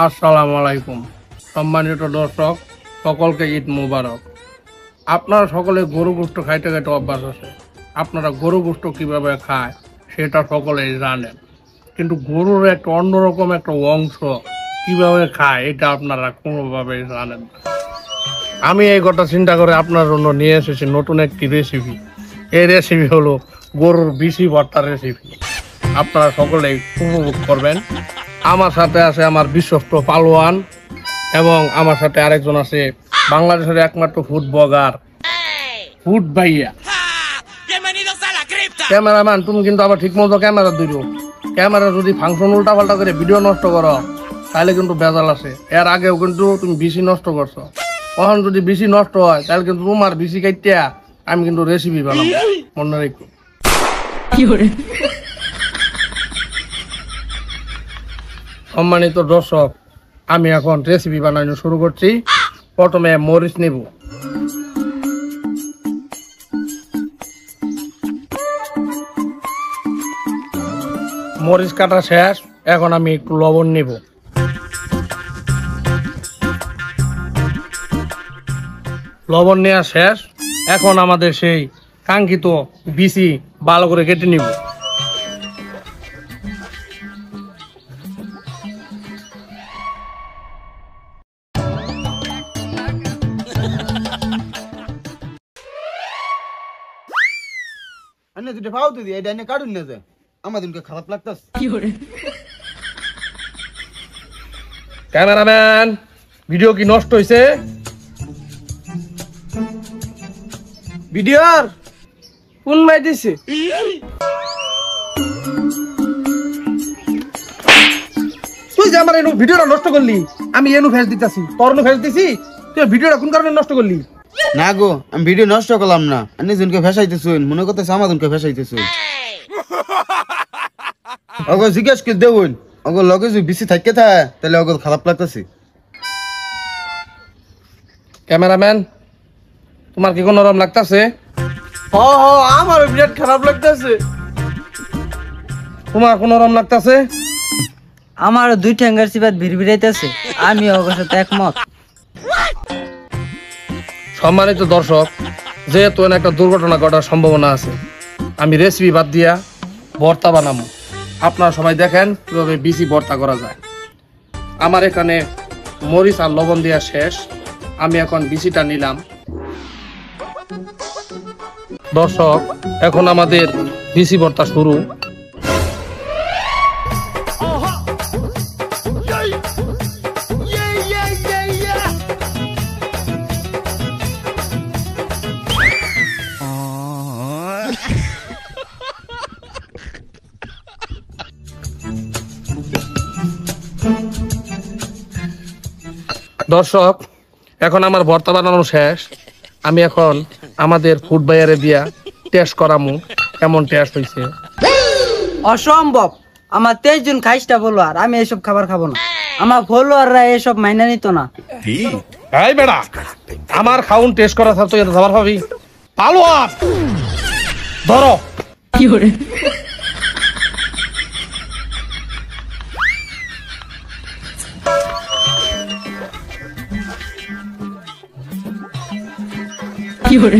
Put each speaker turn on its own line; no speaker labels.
আসসালামু আলাইকুম। সম্মানিত দর্শক, সকলকে ঈদ মোবারক। আপনারা সকলে গরু গোশত খাইতে খাইতে অভ্যাস আছে। আপনারা গরু গোশত কীভাবে খায় সেটা সকলেই জানেন, কিন্তু গরুর একটা অন্যরকম একটা অংশ কীভাবে খায় এটা আপনারা কোনোভাবেই জানেন না। আমি এই কথা চিন্তা করে আপনার জন্য নিয়ে এসেছি নতুন একটি রেসিপি। এই রেসিপি হলো গরুর বিচি ভর্তার রেসিপি। আপনারা সকলেই উপভোগ করবেন। আমার সাথে আছে আমার বিশ্বস্ত পালোয়ান এবং আমার সাথে আরেকজন আছে বাংলাদেশের একমাত্র ফুড ব্লগার ফুড ভাইয়া। ক্যামেরাম্যান, তুমি কিন্তু আবার ঠিক মতো ক্যামেরা দিল। ক্যামেরা যদি ফাংশন উল্টা পাল্টা করে ভিডিও নষ্ট করো তাহলে কিন্তু বেজাল আছে। এর আগেও কিন্তু তুমি বিসি নষ্ট করছো। কখন যদি বিসি নষ্ট হয় তাহলে কিন্তু তোমার বিসি কাটিয়া আমি কিন্তু রেসিপি বানাবো, মনে রেখো। সম্মানিত দর্শক, আমি এখন রেসিপি বানানো শুরু করছি। প্রথমে মরিচ নেব। মরিচ কাটা শেষ, এখন আমি একটু লবণ নেব। লবণ নেওয়া শেষ, এখন আমাদের সেই কাঙ্ক্ষিত বিচি ভালো করে কেটে নিব।
দুটো পাও দিদি এটা এনে কাটুন না যে আমাদের খারাপ লাগতাস।
ক্যামেরাম্যান, ভিডিও কি নষ্ট হয়েছে?
ভিডিওর কোন মাই দিছে?
তুই যে আমার এনু ভিডিওটা নষ্ট করলি, আমি এনু ফেস দিতেছি, তোর এনু ফেস দিছি, তুই ভিডিওটা কোন কারণে নষ্ট করলি?
না গো, আমি ভিডিও নষ্ট করলাম না। আপনি জনকে ফেসাইতেছুন, মনে করতেছে আমাদেরকে ফেসাইতেছুন। ওগো জিজ্ঞেস করে দেবুন, ওগো লগে যদি বেশি থাকে তাহলে ওগো খারাপ লাগতেছে।
ক্যামেরাম্যান, তোমার কি কোনো রকম লাগতেছে?
আমার বিরাট খারাপ লাগতেছে।
তোমার কোনো রকম লাগতেছে?
আমার দুই ঠ্যাঙ্গার সিবাত ভিড়ভিড়াইতেছে। আমি ওর সাথে একমত।
সম্মানিত দর্শক, যেহেতু একটা দুর্ঘটনা ঘটার সম্ভাবনা আছে, আমি রেসিপি বাদ দিয়া ভর্তা বানাবো। আপনারা সবাই দেখেন কিভাবে বিচি ভর্তা করা যায়। আমার এখানে মরিচ আর লবণ দেওয়া শেষ, আমি এখন বিচিটা নিলাম। দর্শক, এখন আমাদের বিচি ভর্তা শুরু। দর্শক, এখন আমার ভর্তা বানানো শেষ। আমি এখন আমাদের ফুড বাইয়ারে দিয়া টেস্ট করামু কেমন টেস্ট হয়েছে।
অসম্ভব, আমার 23 জন খাইসটা ফলোয়ার, আমি এসব খাবার খাবো না। আমার ফলোয়াররা এসব মাইনা নিত না।
এই বেড়া, আমার খাউন টেস্ট করা থাকতো এটা খাবার পাবি? পালোয়ান ধরো।
কি করে? কি করে?